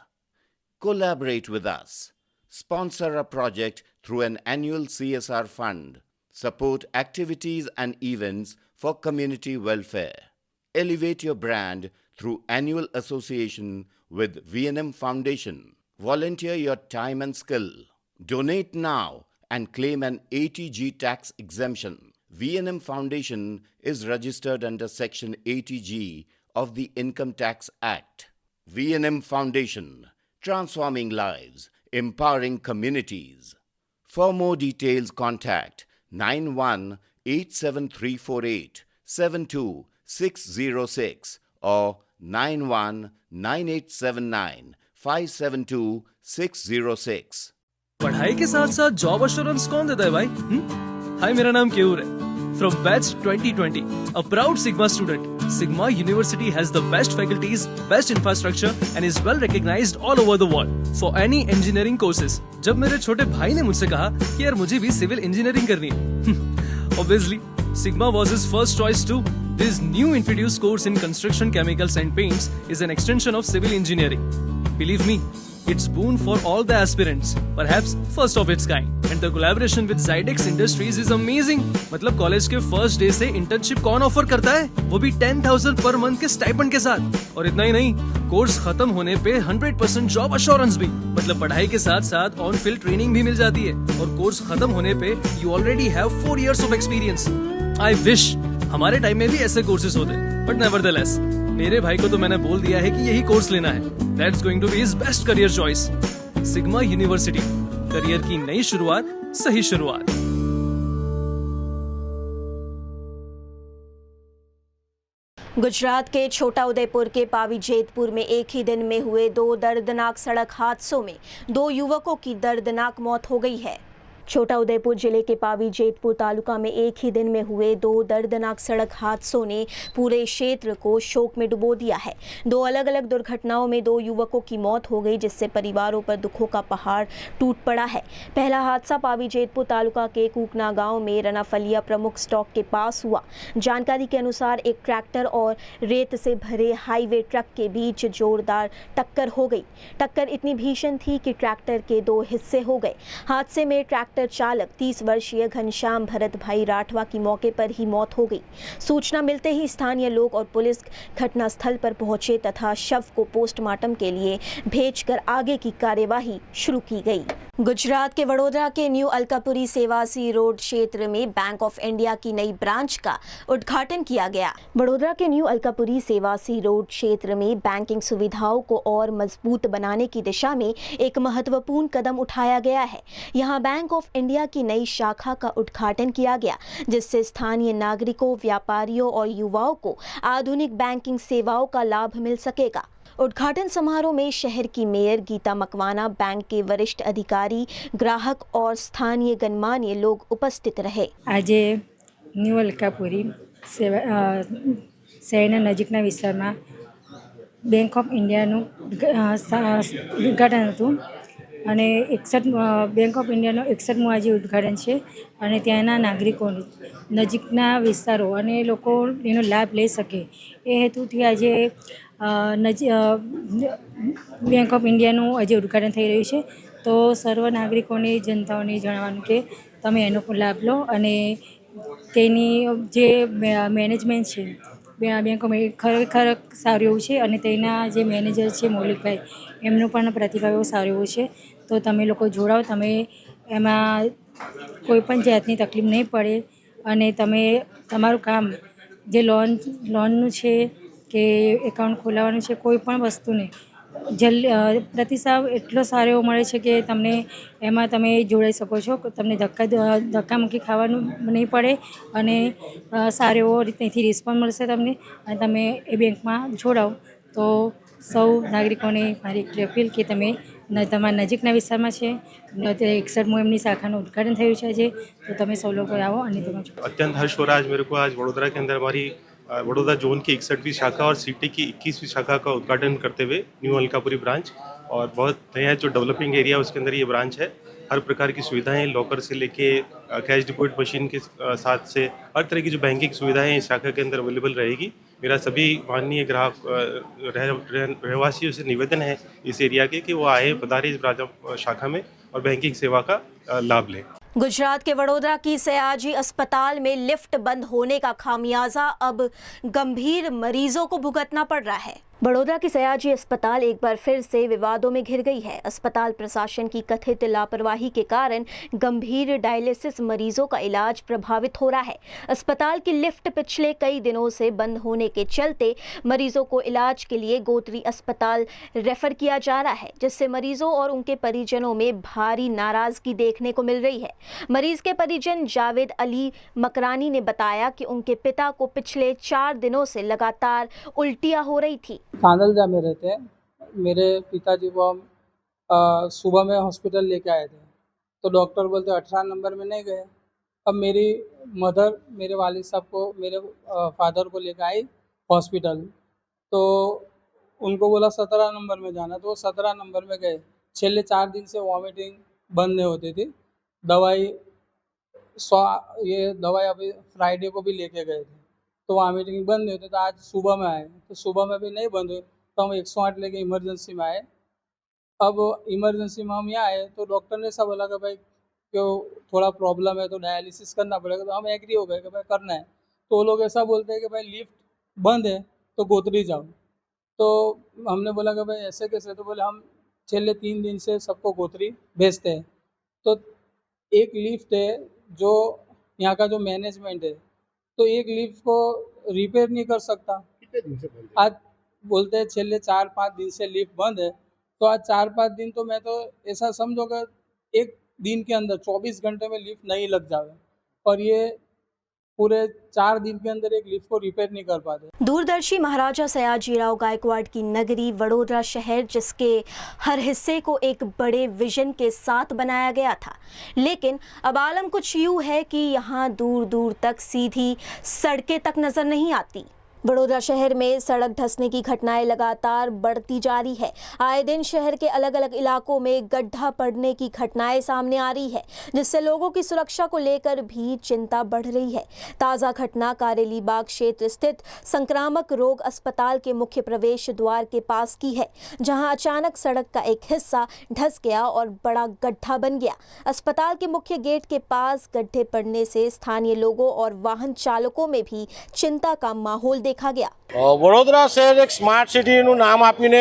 Collaborate with us. Sponsor a project through an annual CSR fund. Support activities and events for community welfare. Elevate your brand through annual association with VNM Foundation. Volunteer your time and skill. Donate now and claim an ATG tax exemption. VNM Foundation is registered under Section 80G of the Income Tax Act. VNM Foundation, transforming lives, empowering communities. For more details, contact 918738 72606 or 919879 572606. पढ़ाई के साथ साथ job assurance कौन देता है भाई? हाय, मेरा नाम केयूर है. From batch 2020, a proud Sigma student, Sigma University has the best faculties, best infrastructure and is well recognized all over the world for any engineering courses. जब मेरे छोटे भाई ने मुझसे कहा कि यार मुझे भी सिविल इंजीनियरिंग करनी है, obviously Sigma was his first choice too. This new introduced course in construction chemicals and paints is an extension of civil engineering. Believe me, it's boon for all the aspirants, perhaps first of its kind. And the collaboration with Zydex Industries is amazing. मतलब college के first day से internship कौन offer करता है? वो भी 10,000 per month के stipend के साथ. और इतना ही नहीं, कोर्स खत्म होने पे 100% जॉब अश्योरेंस भी. मतलब पढ़ाई के साथ साथ ऑन फील्ड ट्रेनिंग भी मिल जाती है. और कोर्स खत्म होने पे you already have 4 years of experience. I wish हमारे टाइम में भी ऐसे कोर्सेज होते, बट नेवरदलेस मेरे भाई को तो मैंने बोल दिया है कि यही कोर्स लेना है. That's going to be his best career choice. Sigma University, career की नई शुरुआत, सही शुरुआत. गुजरात के छोटा उदेपुर के पावी जेतपुर में एक ही दिन में हुए 2 दर्दनाक सड़क हादसों में 2 युवकों की दर्दनाक मौत हो गई है. छोटा उदेपुर जिले के पावी जेतपुर तालुका में एक ही दिन में हुए 2 दर्दनाक सड़क हादसों ने पूरे क्षेत्र को शोक में डुबो दिया है. 2 अलग अलग दुर्घटनाओं में 2 युवकों की मौत हो गई, जिससे परिवारों पर दुखों का पहाड़ टूट पड़ा है. पहला हादसा पावी जेतपुर तालुका के कूकना गांव में रनाफलिया प्रमुख स्टॉक के पास हुआ. जानकारी के अनुसार एक ट्रैक्टर और रेत से भरे हाईवे ट्रक के बीच जोरदार टक्कर हो गई. टक्कर इतनी भीषण थी कि ट्रैक्टर के 2 हिस्से हो गए. हादसे में ट्रैक्टर चालक 30 वर्षीय घनश्याम भरत भाई राठवा की मौके पर ही मौत हो गई. सूचना मिलते ही स्थानीय लोग और पुलिस घटनास्थल पर पहुंचे तथा शव को पोस्टमार्टम के लिए भेजकर आगे की कार्यवाही शुरू की गई. गुजरात के वडोदरा के न्यू अलकापुरी सेवासी रोड क्षेत्र में बैंक ऑफ इंडिया की नई ब्रांच का उद्घाटन किया गया. वडोदरा के न्यू अलकापुरी सेवासी रोड क्षेत्र में बैंकिंग सुविधाओं को और मजबूत बनाने की दिशा में एक महत्वपूर्ण कदम उठाया गया है. यहाँ बैंक ऑफ इंडिया की नई शाखा का उद्घाटन किया गया, जिससे स्थानीय नागरिकों, व्यापारियों और युवाओं को आधुनिक बैंकिंग सेवाओं का लाभ मिल सकेगा. उद्घाटन समारोह में शहर की मेयर गीता मकवाना, बैंक के वरिष्ठ अधिकारी, ग्राहक और स्थानीय गणमान्य लोग उपस्थित रहे. आज न्यू अलकापुरी शहरना नजीकना विस्तारमा बैंक ऑफ इंडियाનું ઉદ્ઘાટન હતું અને 61 બેંક ઓફ ઇન્ડિયાનું 61મું આજે ઉદ્ઘાટન છે અને ત્યાંના નાગરિકોને નજીકના વિસ્તારો અને લોકો એનો લાભ લઈ શકે એ હેતુથી આજે બેંક ઓફ ઇન્ડિયાનું આજે ઉદ્ઘાટન થઈ રહ્યું છે. તો સર્વ નાગરિકોને, જનતાઓને જણાવવાનું કે તમે એનો લાભ લો અને તેની જે મેનેજમેન્ટ છે બેંક ઓફ ખરેખર સારું એવું છે અને તેના જે મેનેજર છે મૌલિકભાઈ, એમનો પણ પ્રતિભાવ એવો સારો એવો છે. તો તમે લોકો જોડાઓ, તમે એમાં કોઈ પણ જાતની તકલીફ નહીં પડે અને તમે તમારું કામ જે લોનનું છે કે એકાઉન્ટ ખોલાવવાનું છે, કોઈ પણ વસ્તુને પ્રતિસાદ એટલો સારો એવો મળે છે કે તમને એમાં તમે જોડાઈ શકો છો. તમને ધક્કામુક્કી ખાવાનું નહીં પડે અને સારો એવો રીતેથી રિસ્પોન્સ મળશે તમને અને તમે એ બેંકમાં જોડાઓ. તો સૌ નાગરિકોને મારી એક અપીલ કે તમે તમારા નજીકના વિસ્તારમાં છે 61મું એમની શાખાનું ઉદ્ઘાટન થયું છે આજે, તો તમે સૌ લોકો આવો અને તમે अत्यंत हर्ष हो रहा है आज मेरे को. आज वडोदरा के अंदर हमारी वडोदरा जोन की 61वीं शाखा और सिटी की 21वीं शाखा का उद्घाटन करते हुए न्यू अलकापुरी ब्रांच, और बहुत नया जो डेवलपिंग एरिया उसके अंदर ये ब्रांच है. हर प्रकार की सुविधाएं, लॉकर से लेके कैश डिपॉजिट मशीन के साथ से हर तरह की जो बैंकिंग सुविधाएं इस शाखा के अंदर अवेलेबल रहेगी. मेरा सभी माननीय ग्राहक रहवासियों से निवेदन है इस एरिया के कि वो आए, पधारे इस शाखा में और बैंकिंग सेवा का लाभ लें. गुजरात के वडोदरा की सयाजी अस्पताल में लिफ्ट बंद होने का खामियाजा अब गंभीर मरीजों को भुगतना पड़ रहा है. बड़ोदरा की सयाजी अस्पताल एक बार फिर से विवादों में घिर गई है। अस्पताल प्रशासन की कथित लापरवाही के कारण गंभीर डायलिसिस मरीजों का इलाज प्रभावित हो रहा है। अस्पताल की लिफ्ट पिछले कई दिनों से बंद होने के चलते मरीजों को इलाज के लिए गोत्री अस्पताल रेफर किया जा रहा है, जिससे मरीजों और उनके परिजनों में भारी नाराजगी देखने को मिल रही है। मरीज के परिजन जावेद अली मकरानी ने बताया कि उनके पिता को पिछले 4 दिनों से लगातार उल्टियां हो रही थी। कांदलजा में रहते हैं। मेरे पिताजी को हम सुबह में हॉस्पिटल लेके आए थे, तो डॉक्टर बोलते 18 नंबर में नहीं गए। अब मेरी मदर मेरे वालिद साहब को, मेरे फादर को लेके आई हॉस्पिटल, तो उनको बोला 17 नंबर में जाना, तो वो 17 नंबर में गए। पिछले 4 दिन से वॉमिटिंग बंद नहीं होती थी। दवाई अभी फ्राइडे को भी लेके गए थे, तो वहाँ मीटिंग बंद नहीं होती। तो आज सुबह में आए, तो सुबह में भी नहीं बंद हुई, तो हम 108 लेके इमरजेंसी में आए। अब इमरजेंसी में हम यहाँ आए तो डॉक्टर ने ऐसा बोला कि भाई क्यों थोड़ा प्रॉब्लम है तो डायलिसिस करना पड़ेगा। तो हम एग्री हो गए कि भाई करना है। तो वो लोग ऐसा बोलते हैं कि भाई लिफ्ट बंद है तो गोत्री जाओ। तो हमने बोला कि भाई ऐसे कैसे, तो बोले हम पिछले 3 दिन से सबको गोत्री भेजते हैं। तो एक लिफ्ट है जो यहाँ का जो मैनेजमेंट है, तो एक लिफ्ट को रिपेयर नहीं कर सकता। आज बोलते हैं पिछले 4-5 दिन से लिफ्ट बंद है, तो आज 4-5 दिन तो मैं तो ऐसा समझो कि एक दिन के अंदर 24 घंटे में लिफ्ट नहीं लग जावे, और ये पूरे 4 दिन के अंदर एक लिफ्ट को रिपेयर नहीं कर पाते। दूरदर्शी महाराजा सयाजीराव गायकवाड़ की नगरी वडोदरा शहर, जिसके हर हिस्से को एक बड़े विजन के साथ बनाया गया था, लेकिन अब आलम कुछ यूं है कि यहाँ दूर दूर तक सीधी सड़कें तक नजर नहीं आती। वडोदरा शहर में सड़क धंसने की घटनाएं लगातार बढ़ती जा रही है। आए दिन शहर के अलग अलग इलाकों में गड्ढा पड़ने की घटनाएं सामने आ रही है, जिससे लोगों की सुरक्षा को लेकर भी चिंता बढ़ रही है। ताज़ा घटना कारेली बाग क्षेत्र स्थित संक्रामक रोग अस्पताल के मुख्य प्रवेश द्वार के पास की है, जहां अचानक सड़क का एक हिस्सा धंस गया और बड़ा गड्ढा बन गया। अस्पताल के मुख्य गेट के पास गड्ढे पड़ने से स्थानीय लोगों और वाहन चालकों में भी चिंता का माहौल देखा गया। વડોદરા શહેર એક સ્માર્ટ સિટીનું નામ આપીને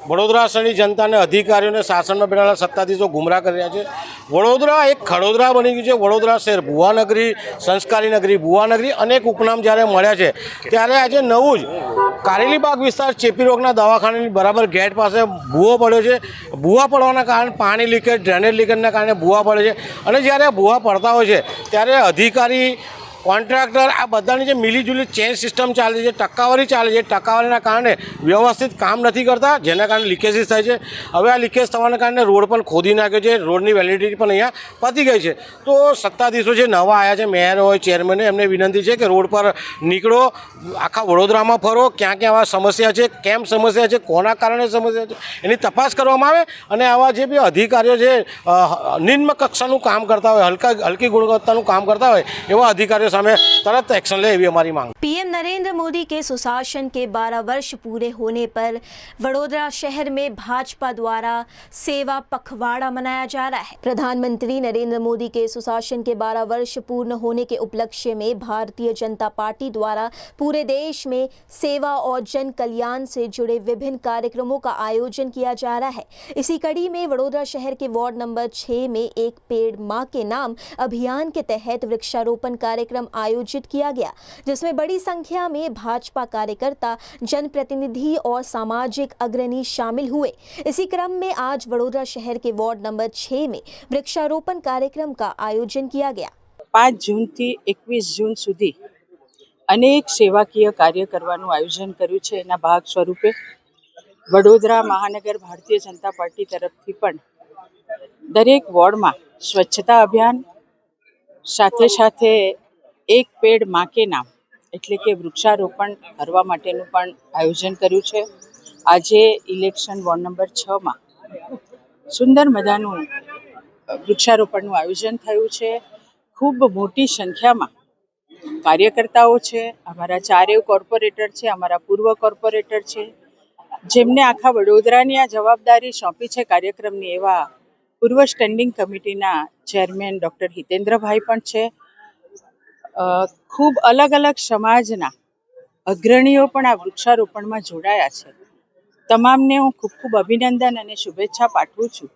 વડોદરા શહેરની જનતાને, અધિકારીઓને, શાસનમાં બેઠેલા સત્તાધીશો ગુમરાહ કરી રહ્યા છે। વડોદરા એક ખડોદરા બની ગયું છે। વડોદરા શહેર ભુવાનગરી, સંસ્કારી નગરી, ભુવાનગરી અનેક ઉપનામ જ્યારે મળ્યા છે, ત્યારે આજે નવું જ કારેલીબાગ વિસ્તાર ચેપી રોગના દવાખાનાની બરાબર ગેટ પાસે ભૂવો પડ્યો છે। ભૂવા પડવાના કારણે પાણી લીકેજ, ડ્રેનેજ લીકેજના કારણે ભૂવા પડે છે, અને જ્યારે ભૂવા પડતા હોય છે ત્યારે અધિકારી, કોન્ટ્રાક્ટર આ બધાની જે મિલીજુલી ચેન સિસ્ટમ ચાલે છે, ટકાવારી ચાલે છે, ટકાવારીના કારણે વ્યવસ્થિત કામ નથી કરતા, જેના કારણે લીકેજીસ થાય છે। હવે આ લીકેજ થવાના કારણે રોડ પણ ખોદી નાખ્યો છે, રોડની વેલિડિટી પણ અહીંયા પતી ગઈ છે। તો સત્તાધીશો જે નવા આવ્યા છે, મેયર હોય, ચેરમેન હોય, એમને વિનંતી છે કે રોડ પર નીકળો, આખા વડોદરામાં ફરો, ક્યાં ક્યાં આવા સમસ્યા છે, કેમ સમસ્યા છે, કોના કારણે સમસ્યા છે, એની તપાસ કરવામાં આવે, અને આવા જે બી અધિકારીઓ છે નિમ્ન કક્ષાનું કામ કરતા હોય, હલકી ગુણવત્તાનું કામ કરતા હોય, એવા અધિકારીઓ तरत एक्शन ले, ये हमारी मांग। पीएम नरेंद्र मोदी के सुशासन के 12 वर्ष पूरे होने पर वडोदरा शहर में भाजपा द्वारा सेवा पखवाड़ा मनाया जा रहा है। प्रधानमंत्री नरेंद्र मोदी के सुशासन के 12 वर्ष पूर्ण होने के उपलक्ष्य में भारतीय जनता पार्टी द्वारा पूरे देश में सेवा और जन कल्याण से जुड़े विभिन्न कार्यक्रमों का आयोजन किया जा रहा है। इसी कड़ी में वडोदरा शहर के वार्ड नंबर 6 में एक पेड़ मां के नाम अभियान के तहत वृक्षारोपण कार्यक्रम आयोजित किया गया, जिसमें बड़ी संख्या में भाजपा कार्यकर्ता, जनप्रतिनिधि और सामाजिक अग्रणी शामिल हुए। इसी क्रम में आज वडोदरा शहर के वार्ड नंबर 6 में वृक्षारोपण कार्यक्रम का आयोजन किया गया। 5 જૂનથી 21 જૂન સુધી અનેક સેવાકીય કાર્ય કરવાનું આયોજન કર્યું છે। એના ભાગ સ્વરૂપે વડોદરા મહાનગર ભારતીય જનતા પાર્ટી તરફથી પણ દરેક વોર્ડમાં સ્વચ્છતા અભિયાન, સાથે સાથે એક પેડ માં કે નામ એટલે કે વૃક્ષારોપણ કરવા માટેનું પણ આયોજન કર્યું છે। આજે ઇલેક્શન વોર્ડ નંબર 6 માં સુંદર મજાનું વૃક્ષારોપણનું આયોજન થયું છે। ખૂબ મોટી સંખ્યામાં કાર્યકર્તાઓ છે, અમારા ચારેય કોર્પોરેટર છે, અમારા પૂર્વ કોર્પોરેટર છે, જેમને આખા વડોદરાની આ જવાબદારી સોંપી છે કાર્યક્રમની, એવા પૂર્વ સ્ટેન્ડિંગ કમિટીના ચેરમેન ડૉક્ટર હિતેન્દ્રભાઈ પણ છે। ખૂબ અલગ અલગ સમાજના અગ્રણીઓ પણ આ વૃક્ષારોપણમાં જોડાયા છે। તમામને હું ખૂબ ખૂબ અભિનંદન અને શુભેચ્છા પાઠવું છું.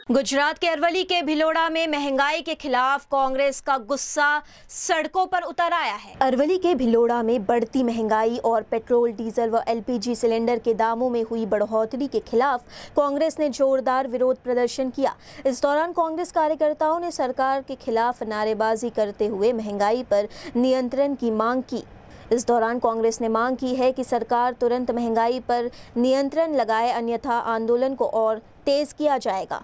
गुजरात के अरवली के भिलोड़ा में महंगाई के खिलाफ कांग्रेस का गुस्सा सड़कों पर उतर आया है। अरवली के भिलोड़ा में बढ़ती महंगाई और पेट्रोल, डीजल व एलपीजी सिलेंडर के दामों में हुई बढ़ोतरी के खिलाफ कांग्रेस ने जोरदार विरोध प्रदर्शन किया। इस दौरान कांग्रेस कार्यकर्ताओं ने सरकार के खिलाफ नारेबाजी करते हुए महंगाई पर नियंत्रण की मांग की। इस दौरान कांग्रेस ने मांग की है कि सरकार तुरंत महंगाई पर नियंत्रण लगाए, अन्यथा आंदोलन को और तेज किया जाएगा।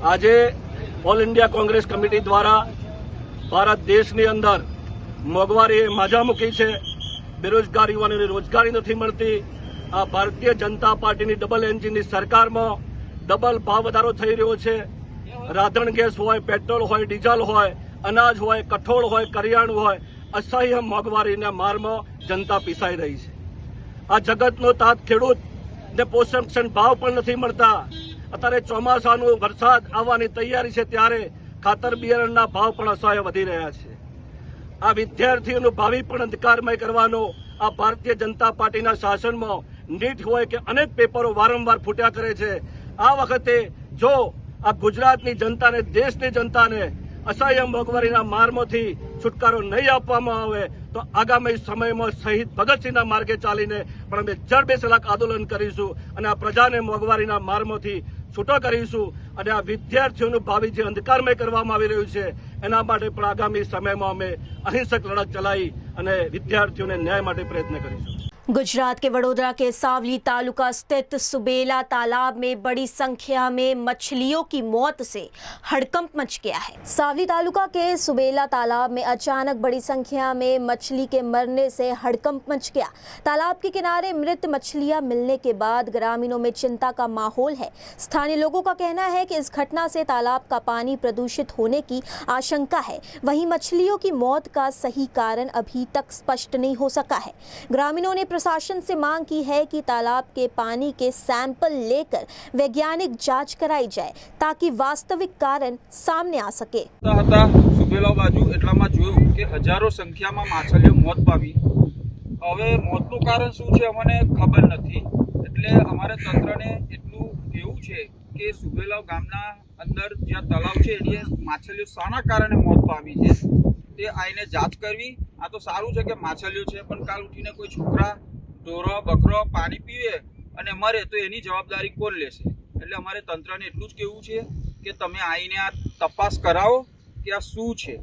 આજે ઓલ ઇન્ડિયા કોંગ્રેસ કમિટી દ્વારા ભારત દેશની અંદર મોંઘવારી માજા મૂકી છે, બેરોજગારી યુવાનોને રોજગારી નથી મળતી। આ ભારતીય જનતા પાર્ટીની ડબલ એન્જિનની સરકારમાં ડબલ ભાવ વધારો થઈ રહ્યો છે। રાંધણ ગેસ હોય, પેટ્રોલ હોય, ડીઝલ હોય, અનાજ હોય, કઠોળ હોય, કરિયાણું હોય, અસહ્ય મોંઘવારીના મારમાં જનતા પીસાઈ રહી છે। આ જગતનો તાત ખેડૂતને પોષણ ભાવ પણ નથી મળતા। અત્યારે ચોમાસાનું વરસાદ આવવાની તૈયારી છે ત્યારે ખાતર બિયારણના ભાવ પણ અસહ્ય વધી રહ્યા છે। આ વિદ્યાર્થીઓનું ભાવિ પણ અંધકારમય કરવાનો આ ભારતીય જનતા પાર્ટીના શાસનમાં નીટ હોય કે અનેક પેપરો વારંવાર ફૂટ્યા કરે છે। આ વખતે જો આ ગુજરાતની જનતાને, દેશની જનતાને અસહ્ય મોંઘવારીના મારમાંથી છુટકારો નહીં આપવામાં આવે તો આગામી સમયમાં શહીદ ભગતસિંહના માર્ગે ચાલીને પણ અમે જડ બેસલાક આંદોલન કરીશું અને આ પ્રજાને મોંઘવારીના મારમાંથી છૂટો કરીશું અને આ વિદ્યાર્થીઓનું ભાવિ જે અંધકારમય કરવામાં આવી રહ્યું છે એના માટે પણ આગામી સમયમાં અમે અહિંસક લડત ચલાવી અને વિદ્યાર્થીઓને ન્યાય માટે પ્રયત્ન કરીશું। गुजरात के वडोदरा के सावली तालुका स्थित सुबेला तालाब में बड़ी संख्या में मछलियों की मौत से हड़कंप मच गया है। सावली तालुका के सुबेला तालाब में अचानक बड़ी संख्या में मछली के मरने से हड़कंप मच गया। तालाब के किनारे मृत मछलियां मिलने के बाद ग्रामीणों में चिंता का माहौल है। स्थानीय लोगों का कहना है कि इस घटना से तालाब का पानी प्रदूषित होने की आशंका है। वहीं मछलियों की मौत का सही कारण अभी तक स्पष्ट नहीं हो सका है। ग्रामीणों ने प्रशासन से मांग की है कि तालाब के पानी के सैंपल लेकर वैज्ञानिक जांच कराई जाए ताकि वास्तविक कारण सामने आ सके। सुबेला बाजू એટલામાં જોયું કે હજારો સંખ્યામાં માછલીઓ મોત પામી। હવે મોતનું કારણ શું છે અમને ખબર નથી, એટલે અમારે તંત્રને એટલું કેવું છે કે સુબેલા ગામના અંદર જ્યાં તળાવ છે એની માછલીઓ શાના કારણે મોત પામી છે તે આઈને જાંચ કરવી। આ તો સારું છે કે માછલીઓ છે, પણ કાલ ઉઠીને કોઈ છોકરા, ઢોરો, બકરો પાણી પીવે અને મરે તો એની જવાબદારી કોણ લેશે? એટલે અમારે તંત્રને એટલું જ કહેવું છે કે તમે આઈને આ તપાસ કરાવો કે આ શું છે।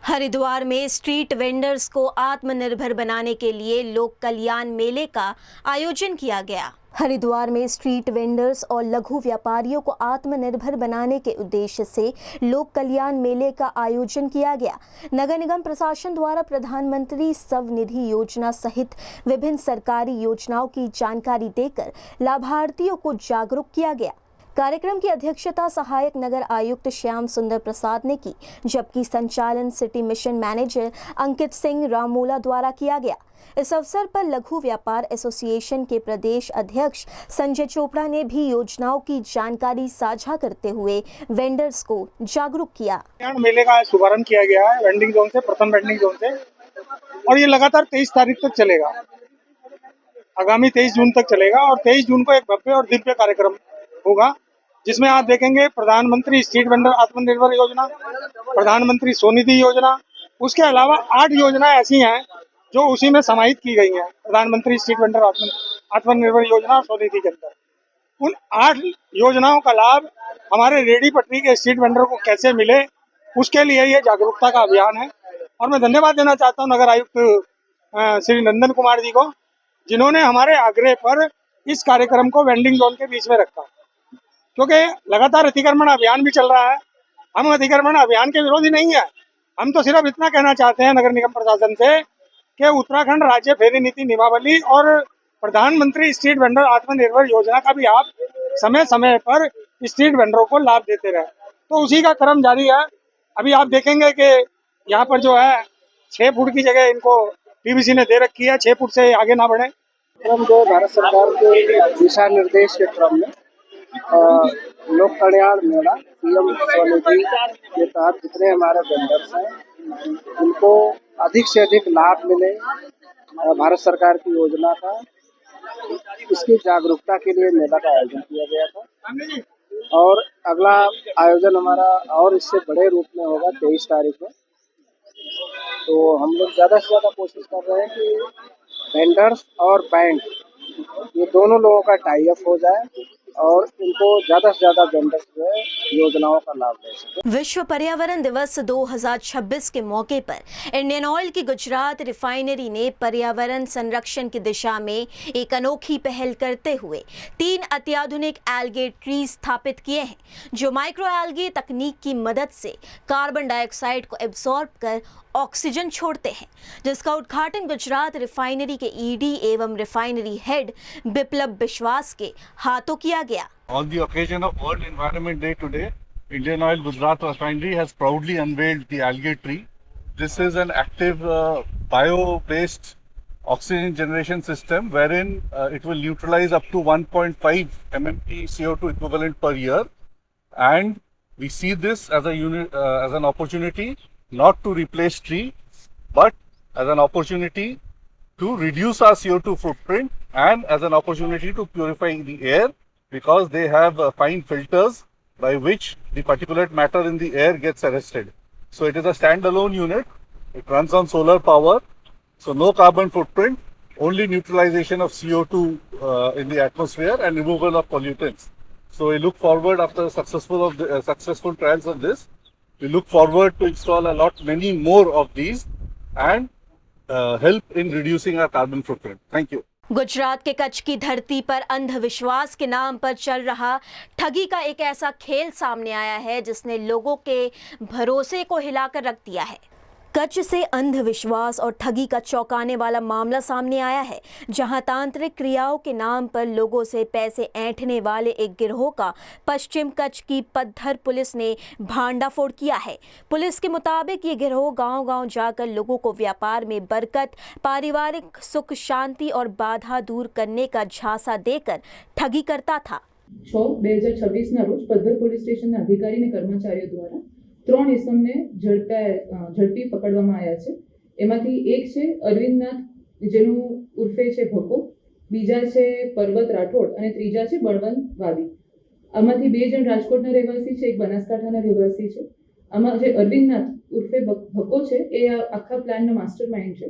हरिद्वार में स्ट्रीट वेंडर्स को आत्मनिर्भर बनाने के लिए लोक कल्याण मेले का आयोजन किया गया। हरिद्वार में स्ट्रीट वेंडर्स और लघु व्यापारियों को आत्मनिर्भर बनाने के उद्देश्य से लोक कल्याण मेले का आयोजन किया गया। नगर निगम प्रशासन द्वारा प्रधानमंत्री स्वनिधि योजना सहित विभिन्न सरकारी योजनाओं की जानकारी देकर लाभार्थियों को जागरूक किया गया। कार्यक्रम की अध्यक्षता सहायक नगर आयुक्त श्याम सुंदर प्रसाद ने की, जबकि संचालन city mission manager Ankit Singh Ramola द्वारा किया गया। इस अवसर पर लघु व्यापार एसोसिएशन के प्रदेश अध्यक्ष संजय चोपड़ा ने भी योजनाओं की जानकारी साझा करते हुए वेंडर्स को जागरूक किया। मेले का शुभारंभ किया गया है वेंडिंग जोन से, प्रथम वेंडिंग जोन से, और ये लगातार 23 तारीख तक चलेगा। आगामी 23 जून तक चलेगा और 23 जून को एक भव्य और दिव्य कार्यक्रम होगा जिसमें आप देखेंगे प्रधानमंत्री स्ट्रीट वेंडर आत्मनिर्भर योजना, प्रधानमंत्री स्वनिधि योजना, उसके अलावा 8 योजनाएं ऐसी हैं जो उसी में समाहित की गई हैं। प्रधानमंत्री स्ट्रीट वेंडर आत्मनिर्भर योजना और स्वनिधि के अंदर उन 8 योजनाओं का लाभ हमारे रेडी पटरी के स्ट्रीट वेंडर को कैसे मिले, उसके लिए ये जागरूकता का अभियान है। और मैं धन्यवाद देना चाहता हूँ नगर आयुक्त श्री नंदन कुमार जी को, जिन्होंने हमारे आग्रह पर इस कार्यक्रम को वेंडिंग जोन के बीच में रखा, क्योंकि लगातार अतिक्रमण अभियान भी चल रहा है। हम अतिक्रमण अभियान के विरोधी नहीं है, हम तो सिर्फ इतना कहना चाहते हैं नगर निगम प्रशासन से कि उत्तराखंड राज्य फेरी नीति नियमावली और प्रधानमंत्री स्ट्रीट वेंडर आत्मनिर्भर योजना का भी आप समय समय पर स्ट्रीट वेंडरों को लाभ देते रहे, तो उसी का क्रम जारी है। अभी आप देखेंगे कि यहाँ पर जो है 6 फुट की जगह इनको पीवीसी ने दे रखी है, 6 फुट से आगे ना बढ़े। क्रम जो भारत सरकार के दिशा निर्देश के क्रम में लोक कल्याण मेला पीएम स्वनिधि के तहत जितने हमारे वेंडर्स हैं उनको अधिक से अधिक लाभ मिले, भारत सरकार की योजना का, इसकी जागरूकता के लिए मेला का आयोजन किया गया था। और अगला आयोजन हमारा और इससे बड़े रूप में होगा 23 तारीख को। तो हम लोग ज़्यादा से ज़्यादा कोशिश कर रहे हैं कि वेंडर्स और बैंक ये दोनों लोगों का टाई अप हो जाए और इनको ज़्यादा से ज़्यादा वेंडर्स जो है योजनाओं का लाभ ले सके। विश्व पर्यावरण दिवस 2026 के मौके पर इंडियन ऑयल की गुजरात रिफाइनरी ने पर्यावरण संरक्षण की दिशा में एक अनोखी पहल करते हुए 3 अत्याधुनिक एल्गे ट्री स्थापित किए हैं, जो माइक्रो एल्गे तकनीक की मदद से कार्बन डाइऑक्साइड को एब्जॉर्ब कर ऑक्सीजन छोड़ते हैं, जिसका उद्घाटन गुजरात रिफाइनरी के ईडी एवं रिफाइनरी हेड बिप्लब विश्वास के हाथों किया गया। On the occasion of World Environment Day today, Indian Oil Gujarat Refinery has proudly unveiled the algae tree. This is an active bio-based oxygen generation system wherein it will neutralize up to 1.5 mmp CO2 equivalent per year, and we see this as an opportunity not to replace tree, but as an opportunity to reduce our CO2 footprint and as an opportunity to purify the air, because they have fine filters by which the particulate matter in the air gets arrested. So it is a standalone unit. It runs on solar power, so no carbon footprint, only neutralization of CO2 in the atmosphere and removal of pollutants. So we look forward, after successful trials of this, we look forward to install many more of these and help in reducing our carbon footprint. Thank you. Gujarat के कच्छ की धरती पर अंधविश्वास के नाम पर चल रहा ठगी का एक ऐसा खेल सामने आया है जिसने लोगों के भरोसे को हिलाकर रख दिया है। कच्छ से अंधविश्वास और ठगी का चौंकाने वाला मामला सामने आया है, जहां तांत्रिक क्रियाओं के नाम पर लोगों से पैसे ऐंठने वाले एक गिरोह का पश्चिम कच्छ की पद्धर पुलिस ने भांडाफोड़ किया है। पुलिस के मुताबिक ये गिरोह गांव-गांव जाकर लोगों को व्यापार में बरकत, पारिवारिक सुख शांति और बाधा दूर करने का झांसा देकर ठगी करता था। 6/2026 રોજ પદ્ધર પોલીસ સ્ટેશનના અધિકારી અને કર્મચારીઓ દ્વારા 3 ઇસમને ઝડપી પકડવામાં આવ્યા છે। એમાંથી એક છે અરવિંદનાથ, જેનું ઉર્ફે છે ભકો, બીજા છે પર્વત રાઠોડ અને ત્રીજા છે બળવંત વાદી। આમાંથી 2 જણ રાજકોટના રહેવાસી છે, એક બનાસકાંઠાના રહેવાસી છે। આમાં જે અરવિંદનાથ ઉર્ફે ભકો છે એ આખા પ્લાનનો માસ્ટર માઇન્ડ છે।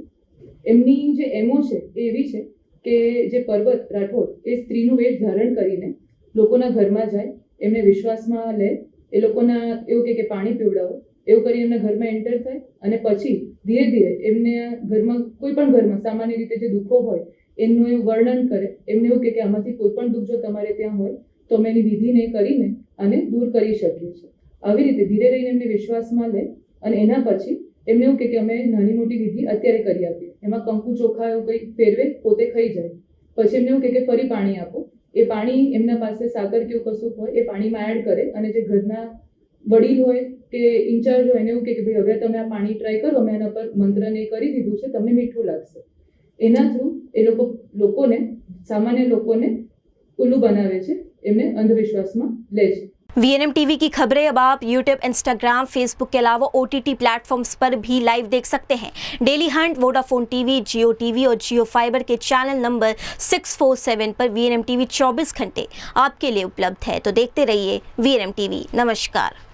એમની જે એમઓ છે એ એવી છે કે જે પર્વત રાઠોડ એ સ્ત્રીનું વેશ ધારણ કરીને લોકોના ઘરમાં જાય, એમને વિશ્વાસમાં લે, એ લોકોના એવું કે પાણી પીવડાવો, એવું કરી એમના ઘરમાં એન્ટર થાય અને પછી ધીરે ધીરે એમને ઘરમાં કોઈ પણ ઘરમાં સામાન્ય રીતે જે દુઃખો હોય એનું એવું વર્ણન કરે, એમને એવું કે આમાંથી કોઈ પણ દુઃખ જો તમારે ત્યાં હોય તો અમે એની વિધિને કરીને આને દૂર કરી શકીએ છીએ। આવી રીતે ધીરે રહીને એમને વિશ્વાસમાં લે અને એના પછી એમને એવું કે અમે નાની મોટી વિધિ અત્યારે કરી આપીએ, એમાં કંકુ ચોખા એવું કંઈ ફેરવે, પોતે ખાઈ જાય, પછી એમને એવું કે ફરી પાણી આપો, એ પાણી એમના પાસે સાકર કે એવું કશું હોય એ પાણીમાં એડ કરે અને જે ઘરના વડીલ હોય કે ઇન્ચાર્જ હોય એને એવું કે ભાઈ હવે તમે આ પાણી ટ્રાય કરો, અમે એના પર મંત્રને કરી દીધું છે, તમને મીઠું લાગશે। એના થ્રુ એ લોકોને સામાન્ય લોકોને ઉલ્લુ બનાવે છે, એમને અંધવિશ્વાસમાં લે છે। VNM टीवी की खबरें अब आप यूट्यूब, इंस्टाग्राम, फेसबुक के अलावा OTT प्लेटफॉर्म्स पर भी लाइव देख सकते हैं। डेली हंट, वोडाफोन टीवी, जियो टीवी और जियो फाइबर के चैनल नंबर 647 पर VNM टीवी 24 घंटे आपके लिए उपलब्ध है। तो देखते रहिए VNM टीवी। नमस्कार।